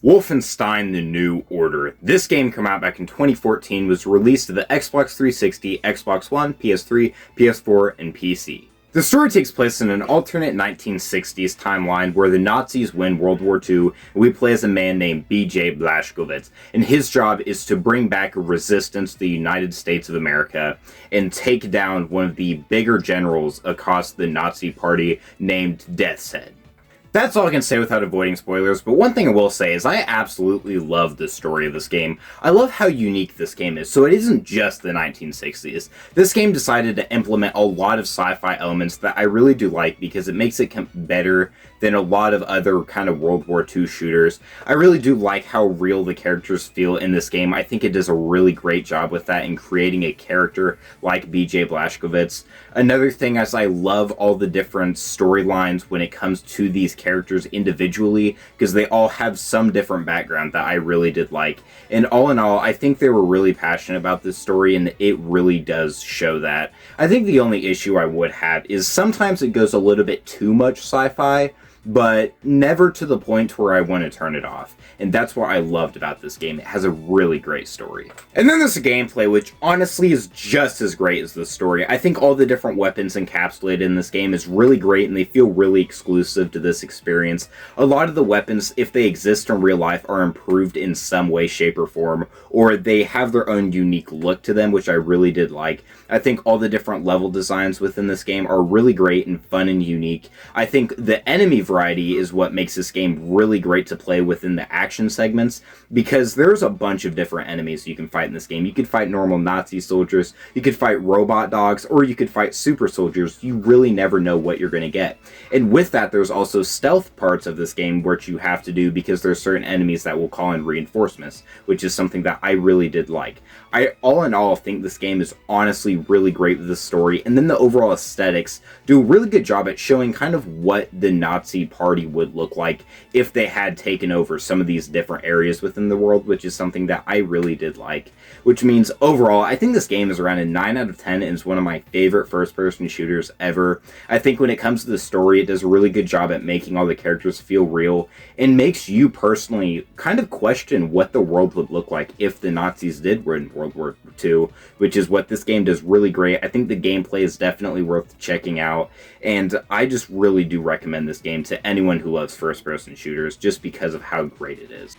Wolfenstein: The New Order. This game came out back in 2014, was released to the Xbox 360, Xbox One, PS3, PS4, and PC. The story takes place in an alternate 1960s timeline where the Nazis win World War II, and we play as a man named B.J. Blazkowicz, and his job is to bring back a resistance to the United States of America and take down one of the bigger generals across the Nazi party named Death's Head. That's all I can say without avoiding spoilers, but one thing I will say is I absolutely love the story of this game. I love how unique this game is, so it isn't just the 1960s. This game decided to implement a lot of sci-fi elements that I really do like because it makes it better than a lot of other kind of World War II shooters. I really do like how real the characters feel in this game. I think it does a really great job with that in creating a character like B.J. Blazkowicz. Another thing is I love all the different storylines when it comes to these characters individually, because they all have some different background that I really did like. And all in all, I think they were really passionate about this story, and it really does show that. I think the only issue I would have is sometimes it goes a little bit too much sci-fi, but never to the point where I want to turn it off. And that's what I loved about this game. It has a really great story. And then there's the gameplay, which honestly is just as great as the story. I think all the different weapons encapsulated in this game is really great, and they feel really exclusive to this experience. A lot of the weapons, if they exist in real life, are improved in some way, shape, or form, or they have their own unique look to them, which I really did like. I think all the different level designs within this game are really great and fun and unique. I think the enemy variety is what makes this game really great to play within the action segments, because there's a bunch of different enemies you can fight in this game. You could fight normal Nazi soldiers, you could fight robot dogs, or you could fight super soldiers. You really never know what you're going to get. And with that, there's also stealth parts of this game which you have to do because there's certain enemies that will call in reinforcements, which is something that I really did like. I all in all think this game is honestly really great with the story, and then the overall aesthetics do a really good job at showing kind of what the Nazi party would look like if they had taken over some of these different areas within the world, which is something that I really did like. Which means overall, I think this game is around a 9 out of 10 and is one of my favorite first-person shooters ever. I think when it comes to the story, it does a really good job at making all the characters feel real, and makes you personally kind of question what the world would look like if the Nazis did win World War II, which is what this game does really great. I think the gameplay is definitely worth checking out, and I just really do recommend this game to anyone who loves first-person shooters just because of how great it is.